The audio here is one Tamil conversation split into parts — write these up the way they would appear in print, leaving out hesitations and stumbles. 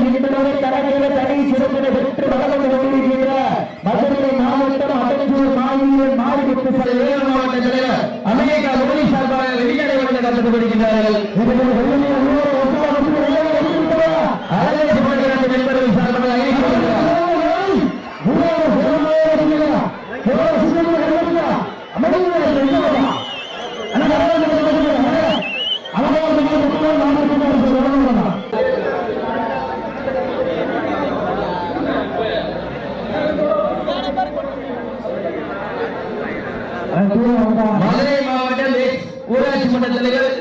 இன்றுவரை கரகர தனி சிறப்பினை பெற்று வளர்ந்து கொண்டிருக்கின்ற மதுரை மாவட்டம் அடஞ்சூர் மாநிலம் மாறிவிட்டு சேலம் மாவட்ட தலைவர் அமெரிக்கா மோடி சார்பாக வெளிநடை வந்து கலந்துகொள்கிறார்கள். என்பவர்கள் சார்பாக மதுரை மாவட்டம் ஊராட்சி மன்ற தலைவர்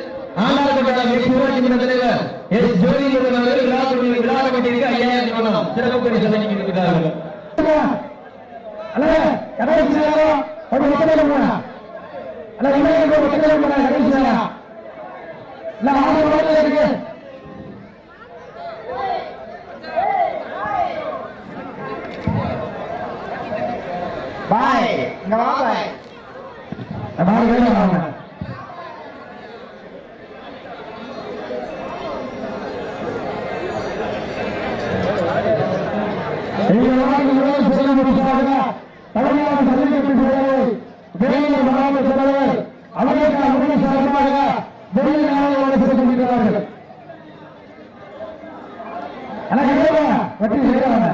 ஆண்டார்கோட்டை ஊராட்சி மன்ற தலைவர் எஸ் ஜோதி அவர்கள் விழாக்கட்டிற்கு 5000 பணம் சிறப்பு பரிசு வழங்கியிருக்கிறார்கள். பாய் இங்க வா பாய் நான் வேணும் வாங்க தமிழ்நாடு சல்லிக்கட்டு வேலூர் மாவட்ட தலைவர் அமெரிக்கா மோடி சார்பாக வெள்ளி நாளை சிறப்பிக்கிறார்கள். வெற்றி செய்யறாங்க.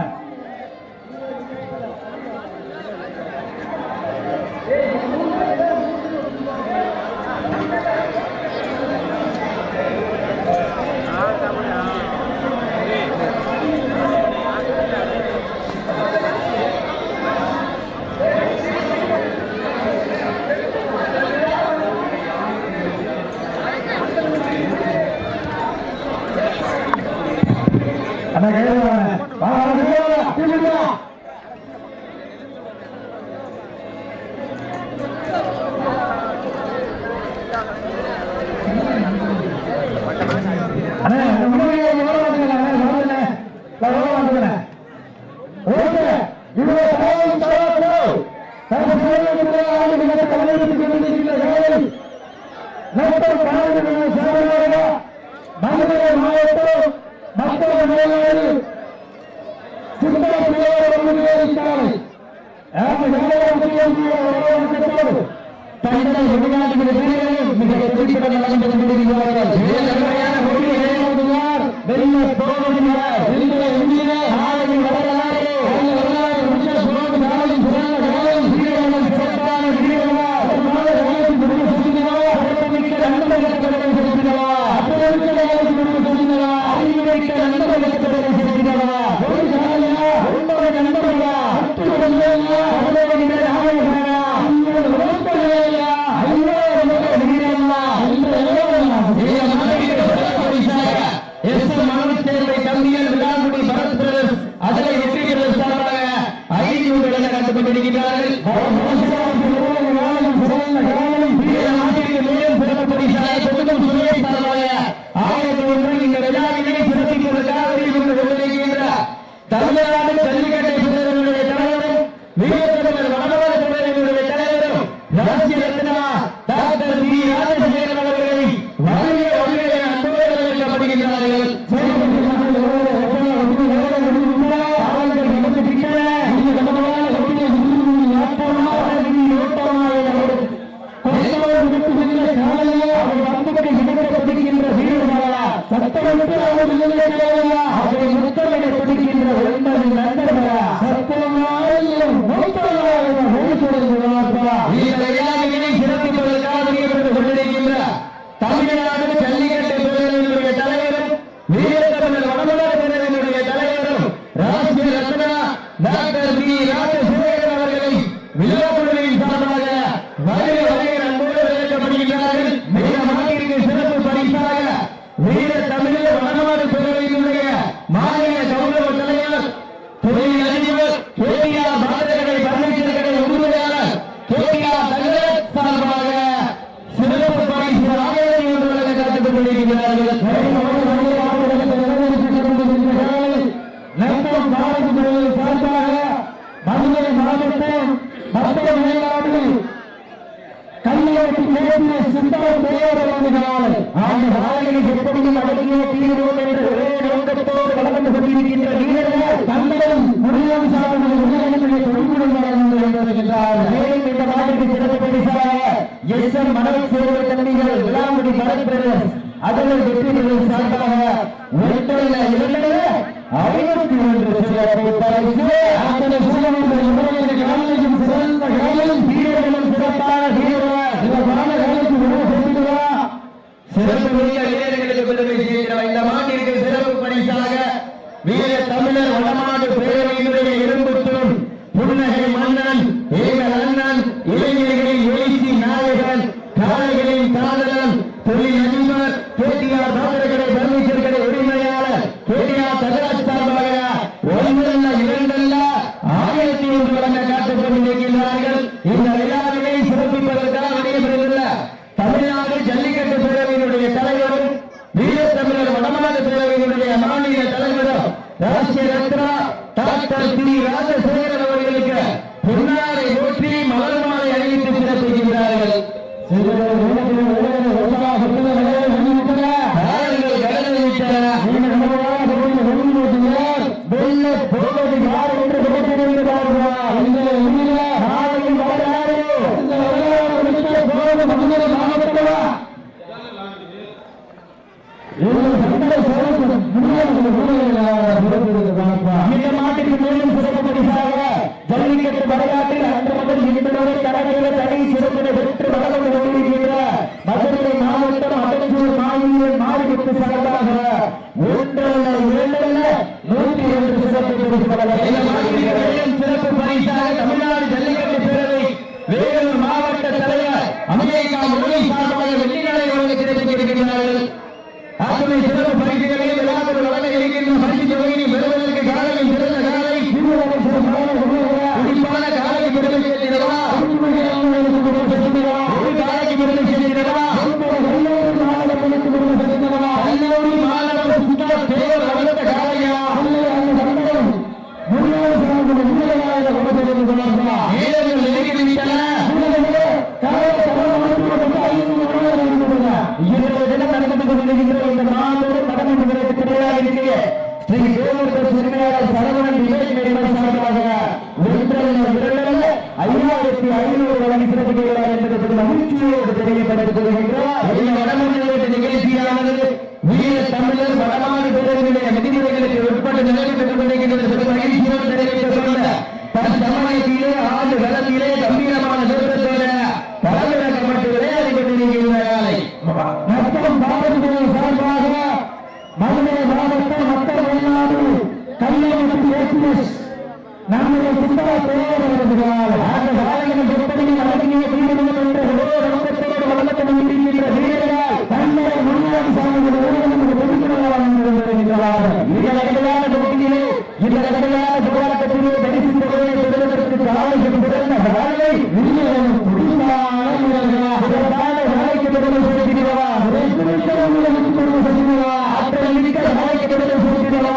எப்படியும் அடங்கிய தீர்வோம் என்று ஒரே நோக்கத்தோடு வந்து கொண்டிருக்கின்ற வீரர்கள் தங்களும் முருகன் சாமி உலகத்திலே தொழில்முறைகிறார். மேலும் இந்த நாட்டுக்கு சிறப்பு பரிசாக எஸ்எம் மனோஜ் சேவை தம்பிகள் விளாமுடி பரத் அதனை வெற்றி பெறும் சார்பாக ஒன்றல்ல இரண்டு 51 சிறப்பு பரிசு. அத்தனை சூழலும் சிறந்த காலம் வீரர்களும் சிறப்பான வீரர்கள் சிறப்பான சிறப்பு வீரர்களுக்கு பெருமை சேர்க்கிற இந்த மாட்டிற்கு சிறப்பு பரிசாக வீர தமிழர் வடமாடு பேரவையினுடைய இரும்புத்தூண் புன்னகை மன்னன் ஏகல் அண்ணன் இளைஞர்களின் எழுச்சி நாயகன் காளைகளின் காதலன் தொழில் அதிபர் கேடிஆர் பாத்திரக்கடை பர்னிச்சர் கடை உரிமையாளர் கேடிஆர் தகராஜ் சார்பாக ஒன்றல்ல இரண்டல்ல 1001 வழங்க காத்துக் கொண்டிருக்கிறார்கள். இந்த விழாவினை சிறப்பிப்பதற்காக நடைபெறவுள்ள தமிழ்நாடு ஜல்லிக்கட்டு பேரவையினுடைய தலைவரும் வீர தமிழர் வடமாடு பேரவையினுடைய மாநில தலைவரும் ராஷ்டிரிய ரத்னா டாக்டர் டி ராஜசேகரன் அவர்களுக்கு பொன்னாடை போற்றி மலர் மாலை அணிவித்து சிறப்பிக்கின்றார்கள். இந்த மாட்டுக்கு மேலும் சிறப்பு பரிசாக ஜல்லிக்கட்டு வரலாற்றில் அன்று முதல் இன்று வரை தரங்களை தனி சிறப்பினை பெற்று வளர்ந்து கொண்டிருக்கின்ற மதுரை மாவட்டம் அடஞ்சூர் மாநிலம் மாறிவிட்டு சார்பாக ஒன்றல்ல இரண்டல்ல 102 சிறப்பு பரிசு. சிறப்பு பரிசாக தமிழ்நாடு ஜல்லிக்கட்டு பேரவை வேலூர் மாவட்ட தலைவர் அமெரிக்கா முறை சார்பாக வெள்ளிநாளை வழங்க கிடைத்திருக்கிறார்கள். ஆகவே சிறப்பு பரிசுகளை விழாவில் வழங்க இருக்கின்ற பரிசு தொகையை பெறுவதற்கு காலையில் சிறந்த காலை குறிப்பான காலைக்கு பெருமை சேர்க்கிறதா ஒரு காலைக்கு பெருமை சேர்க்கிறதா கல்லூரி மாணவர் சுற்றுலா தேவர் வளர்த்த காலையா மேலும் நெருங்கிவிட்டன. இந்த நாளோடு கடமை கிடையாது ஸ்ரீ தேவர் உரிமையாளர் சரவணன் விவேக் நிறுவன சார்பாக 5500 வழங்கி சிறப்பிக்கிறார் என்பது மகிழ்ச்சியோடு தெரியப்படுத்திக் கொள்கின்றார். இந்த வடமொழி நிகழ்ச்சியானது வீர தமிழர் வடமாடு பேரவையினுடைய விதிமுறைகளுக்கு உட்பட்டு நிறைவேற்றிக் கொண்டிருக்கின்றது. மகிழ்ச்சியோடு நிறைவேற்றப்பட்ட தன் சமயத்திலே ஆண்டு களத்திலே கம்பீரமான தோற்றத்தோட பலவிறக்கப்பட்டு விளையாடி கொண்டிருக்கிறார்கள். மற்றும் பாரதிய சார்பாக மதுரை மாவட்டம் மக்கள் வெளிநாடு கல்யாணத்தில் ஏசிஎஸ் நம்முடைய சுந்தர பெயர் வருகிறார். அந்த காலையில் எப்படி அழகிய வீரர்கள் என்ற நோக்கத்தோடு வளர்த்து கொண்டிருக்கின்ற வீரர்கள் தங்களை முன்னாடி சார்ந்த வருகிறார்கள். இந்த கடுமையான போட்டியிலே இந்த கடுமையான போராட்டத்திலே தரிசித்த பெறுவதற்கு காலையில் பிறந்த காலை வீரர்கள் துடிப்பான வீரர்களாக வேலைக்கு பெறுவது செலுத்தினவா ஆற்றல் மிக்க வேலைக்கு பெறுவது செலுத்தினவா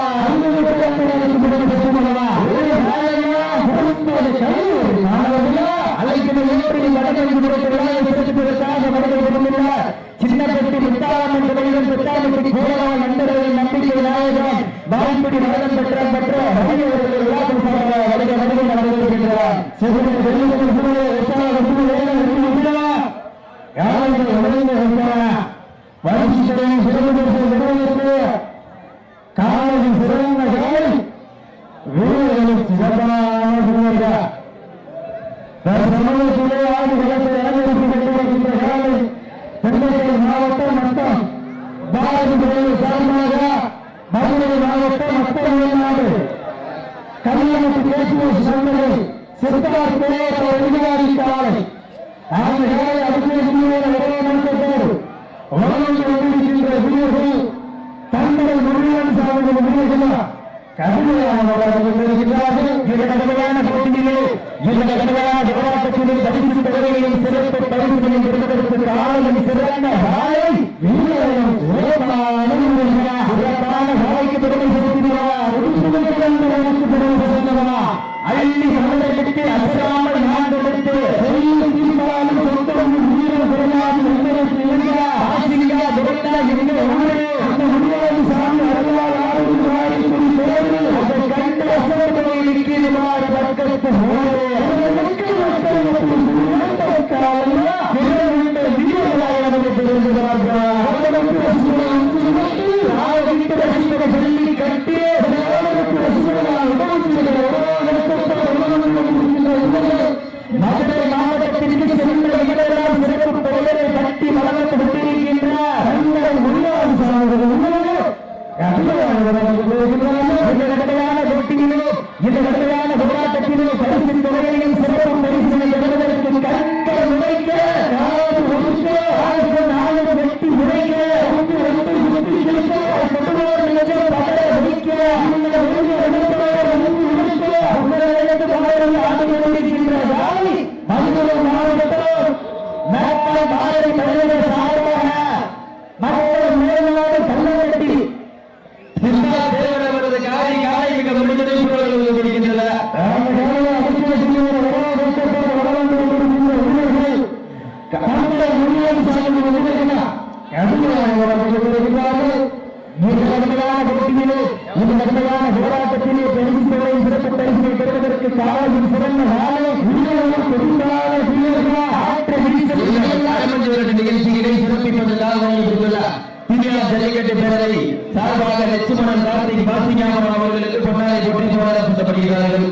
சின்னப்பட்டி முத்தாளம்மன் துறையிலும் புத்தாளப்பட்டி கோலவான் நண்பர்களின் நம்பிக்கை நாயகன் பாய்படி மரணம் பெற்ற காலையில் சிறந்த வீரர்களும் சிறப்பான சமூகத்திலே ஆண்டு களத்தை அலங்கரிக்கப்பட்டிருக்கின்ற காலை தென்னை மாவட்டம் மட்டம் பாரதிய சார்பாக மதுரை மாவட்டம் மக்கள் வெளிநாடு கல்யாணத்து பேசுவோம் சந்தனை சித்தார் பேர அதிகாரி காலை அந்த காலை அபிஷேகம் ஒரே நோக்கத்தோடு வளர்ந்து கொண்டிருக்கின்ற வீரர்கள் தங்களை முருகன் சார்ந்த வீரர்கள் கடுமையான போட்டியிலே இந்த கடுமையான போராட்டத்திலே பரிசு தொகையையும் சிறப்பு பரிசுகளையும் பெறுவதற்கு காலையில் சிறந்த காலை வீரர்களும் சிறப்பான காலைக்கு பெருமை செலுத்தினார். அள்ளி சமூகத்திற்கு அசராமல் நான் கொடுத்து தீர்மானம் சொந்தம் வீரர் பெருமாள் ஆசிரியா துறைத்தா என்ற அந்த முடியாது சாமி அருளால் ஆரோக்கிய மதுரை மாவட்டத்திற்கு சென்ற இடமெல்லாம் சிறப்பு பெயரை கட்டி வளர்த்து விட்டிருக்கின்ற போட்டியிலோ இந்த கடுமையான போராட்டத்திலோ பரிசு தொகையையும் சிறப்பு பரிசினை பெறுவதற்கு கண்கள் உழைக்க வெட்டி உழைக்க மதுரை மாவட்டம் மேற்கால் மாவட்ட தலைவர் சார்பாக மக்கள் மேலாடு கல்லட்டி தேவரவரது காலை காலை மிக முடிந்ததை கொடுக்கின்றன. போராட்டத்திலே பெருமையை சிறப்பு பரிசினை பெறுவதற்கு காலையில் சிறந்த நாளை நிகழ்ச்சிகளை சிறப்பிப்பதற்காக ஜல்லிக்கட்டு பேரவை சார்பாக லட்சுமணன் கார்த்திக் பாசிஞாபுரம் அவர்களுக்கு பொன்னாரை போட்டி போராடப்படுகிறார்கள்.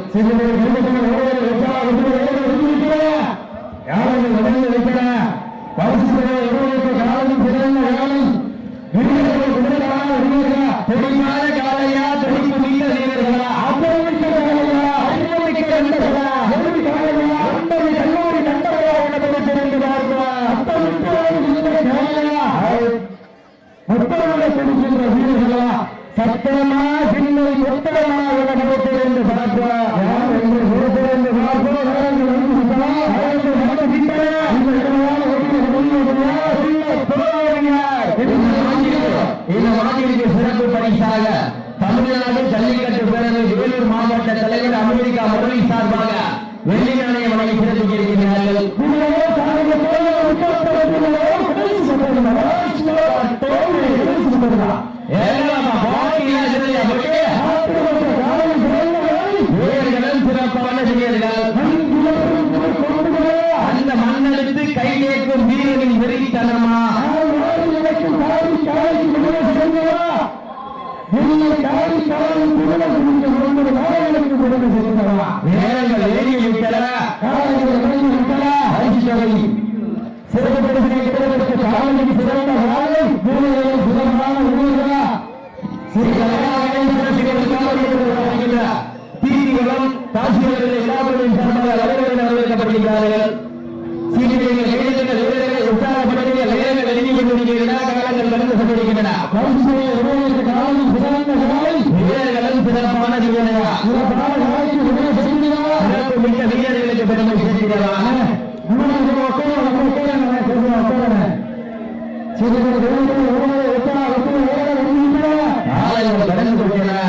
பொடிமான காலையா தொழிப்பு மிக்க வீரர்களா அப்பமிக்க காலையா அறிவுமிக்க நண்பர்களா கல்லூரி நண்பர்களா உணவு தெரிந்துவார்களா காலையா முத்தமாக கொடுக்கின்ற வீரர்களா சத்தமா சின்ன முத்தமா உணவு தெரிந்து பார்ப்பா யார் என்று தெரிந்து பார்ப்போம் இந்த மாநிலத்திற்கு சிறப்பு பரிசாக தமிழ்நாடு ஜல்லிக்கட்டு பேரவை வேலூர் மாவட்ட தலைவர் அமெரிக்கா முரளி சார்பாக வெள்ளி நாணயம் வழங்கி சிறப்பித்திருக்கிறார்கள். சிறப்பான வீரர்கள் அந்த மண்ணெடுத்து கை கேட்கும் வீரரின் வெறித்தனமா நேரங்கள் ஏறிவிட்டன. சிறப்பு பரிசினை பெறுவதற்கு காலையில் சிறந்த காலை சிறப்பான தீர்வுகளும் தாசியர்கள் எல்லாவற்றையும் சார்பாக அலுவலர்கள் வரவேற்கப்படுகிறார்கள். உற்சாகப்படுத்திய நேரங்கள் எழுதி கொண்டிருக்கின்றன. காலங்கள் கடந்து கொண்டிருக்கின்றன. வீரர்களும் சிறப்பான வீரர்களா சிறப்பு மிக்க வீரர்களுக்கு பெருமை சேர்க்கிறதா கடந்து கொள்கிறா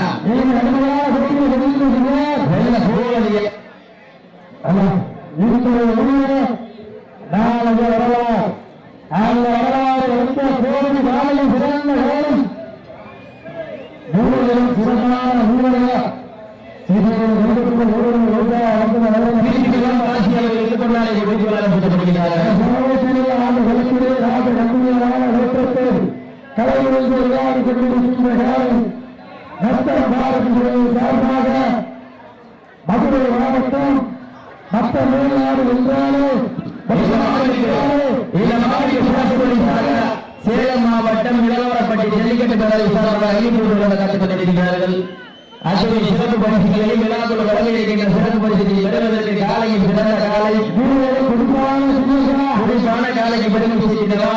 மதுரை மாவட்டம் மற்ற மேல்நாடு என்றாலே சேலம் மாவட்டம் இளவரப்பட்டி ஜல்லிக்கட்டு பேரவை சார்பாக கற்றுக் கொண்டிருக்கிறார்கள். அத்துறை சிறப்பு பரிசுகளை விழாக்குள் வழங்கியிருக்கின்ற சிறப்பு பரிசுகளை பெறுவதற்கு காலையில் சிறந்த காலை குறிப்பான காலைக்கு பெருமை சேர்க்கிறதா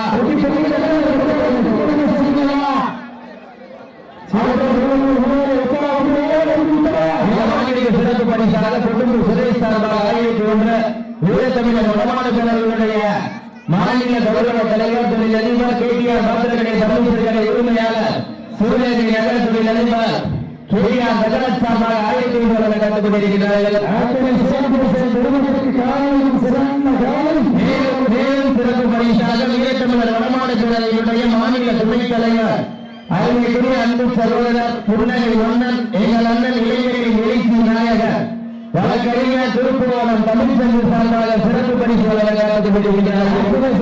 சிறப்பு பரிசாக கொண்டு சுரேஷ் சார்பாக ஆய்வுக்கு ஒன்ற வீரத்தமிழர் வடமாடு பேரர்களுடைய மாநில கௌரவ தலைவர் தொழில் அதிபர் கேடிஆர் பாத்திரக்கடை சர்வீசர்களை உரிமையாளர் சிறுநேரி நகர தொழில் அதிபர் கேடிஆர் நகராஜ் சார்பாக ஆய்வுக்கு ஒன்று கற்றுக் கொண்டிருக்கிறார்கள். மேலும் சிறப்பு பரிசாக வீரத்தமிழர் வடமாடு பேரவையுடைய மாநில துணைத் தலைவர் அருமைக்குரிய அன்பு சகோதரர் புன்னகை ஒன்னன் எங்கள் அண்ணன் இளைஞரின் எழுச்சி நாயகர் வழக்கறிஞர் திரு சங்கம் சார்பாக சிறப்பு பரிசு வழங்கப்பட்டு கொண்டிருக்கிறார்கள்.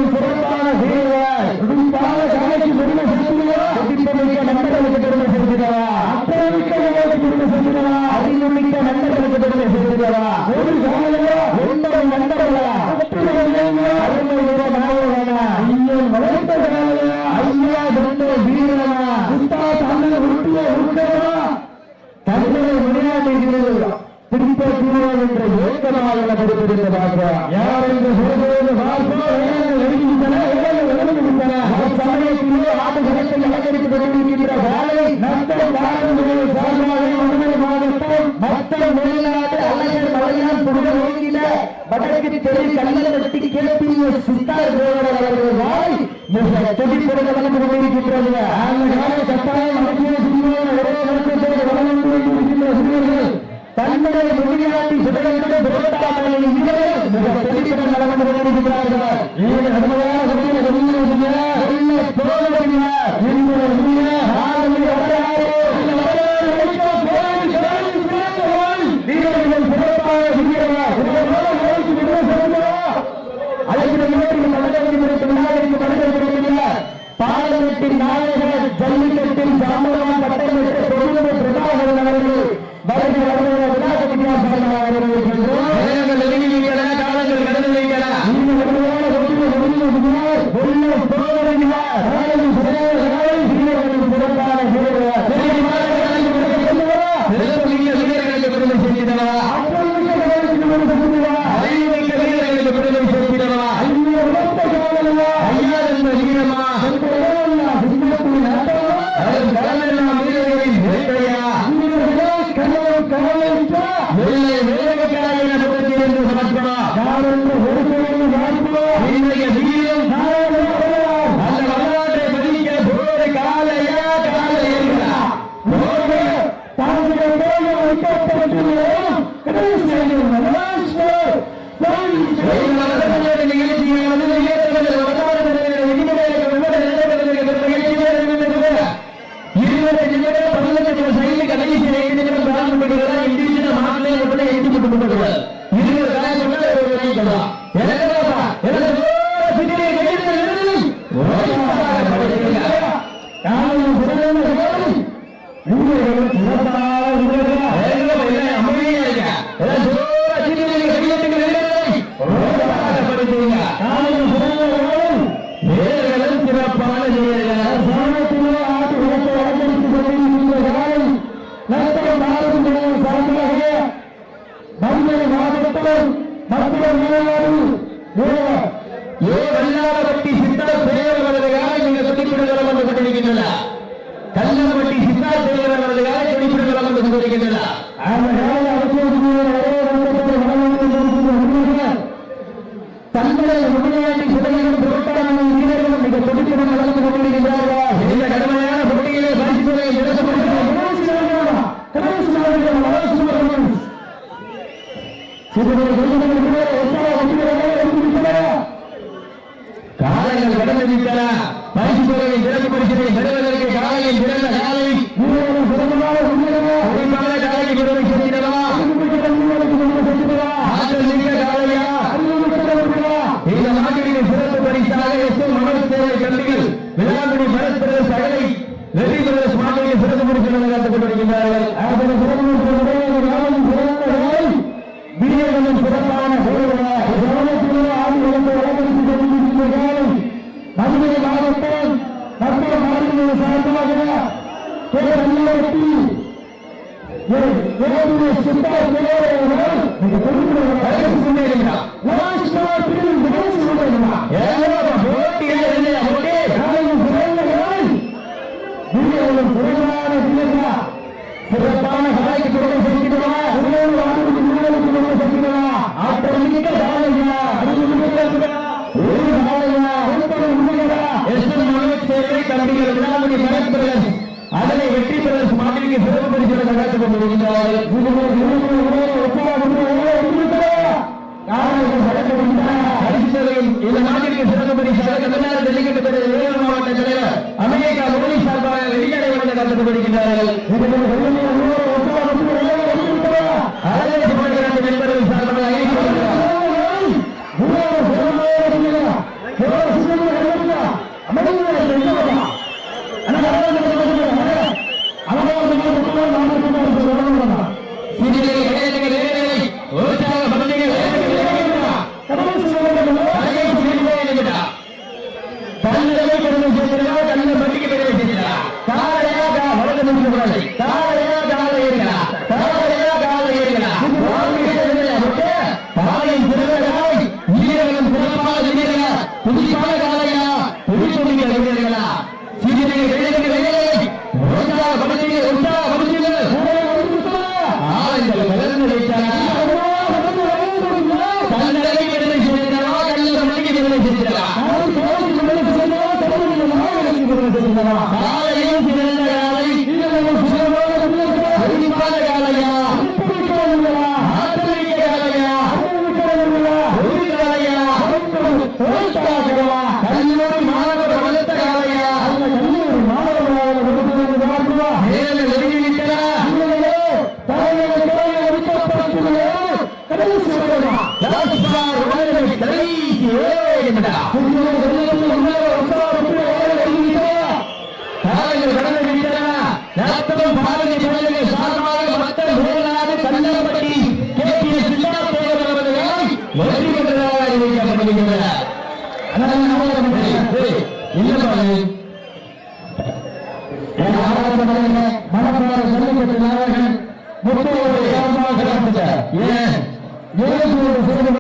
சிறப்பான நண்பர்களுக்கு பெருமை சேர்க்கிறவா, அறிவுமிக்க நண்பர்களுக்கு பெருமை சேர்க்கிறவா, ஒரு நண்பர்களா தங்களை விளையாட்டுகள் பிடிப்பூர்வம் என்ற ஏக்கமாக கொடுத்திருந்ததாக யார் என்று சொல்வது சமயத்திலே ஆடுகளத்தை அலங்கரித்துக் கொண்டிருக்கின்ற காலை மக்கள் மாவட்டம் மக்கள் வெளிநாடு அழகர் மலையான் புகழ் ஓங்கில வடக்கு தெரு கல்லப்பட்டி கிழப்பிய சித்தார் தேவர் அவர்கள் வாய் மிக துடிப்புடன் வளர்ந்து கொண்டிருக்கின்றது. அந்த கட்டாயம் அரசியல் ஒரே நோக்கத்தோடு வளர்ந்து கொண்டிருக்கின்ற சிறுவர்கள் தன்னுடைய மொழியாட்டி சுடலுடன் புரோட்டாமலை வீரர்கள் மிக துடிப்புடன் வளர்ந்து கொண்டிருக்கிறார்கள். பாலத்தின் நாயகர் ஜல்லிக்கட்டில் சாம்பரம் பட்டம் பெற்ற தொழில் பிரபாகரன் அவர்கள் காலங்கள் கடந்து கல்லம்பட்டி சித்தார் தேவர்களால் துடிப்பிடுகள் வந்து கொண்டிருக்கின்றன. தங்களை முன்னாடி சிலையிலும் புரோட்டாமலை வீரர்களும் மிக துடிப்புடன் வளர்ந்து கொண்டிருக்கிறார்கள். இந்த கடுமையான போட்டியிலே பரிசுகளை காலைகள் கடந்து விட்டன. பரிசு தொகையை சிறப்பு பரிசினை பெறுவதற்கு காலையில் பிறந்த காலை காலைக்கு பெருமை சேர்க்கிறவா, ஆற்றல் மிக்க காலையா, இந்த நாட்டிற்கு சிறப்பு பரிசாக எஸ்எம் மனோஜ் சேவை கல்விகள் விழாக்குடி பரத் பிரதேச அகலை வெற்றி பிரதேச மாநில சிறப்பு பரிசுகளை காத்துக் கொண்டிருக்கிறார்கள். வீரர்களும் சிறப்பான மதுரை மாவட்டம் மத்திய மாநில சார்பாக சிறப்பான கலைக்கு குரலை சேர்க்கிறவா, ஆற்றல் மிக்க காலையா, அதனை வெற்றி பிரதேச மாநில சிறப்பு பரிசுகளை நடத்திக் கொண்டிருக்கிறார்கள். இந்த நாட்டிற்கு சிறப்பு பரிசாக தமிழ்நாடு ஜல்லிக்கட்டு வேலூர் மாவட்ட தலைவர் அமெரிக்கா மோடி சார்பாக வெளிநடை நடத்திக் கொண்டிருக்கிறார்கள். காலையில் கடந்து விட்டன ரத்தம் பாரதி பள்ளிகள் சார்பாக மக்கள் மேலாடு கல்லப்பட்டி கேபிய சின்னாத்தேவர் அவர்களால் வெற்றி பெற்றதாக அறிவிக்கப்படுகின்றன.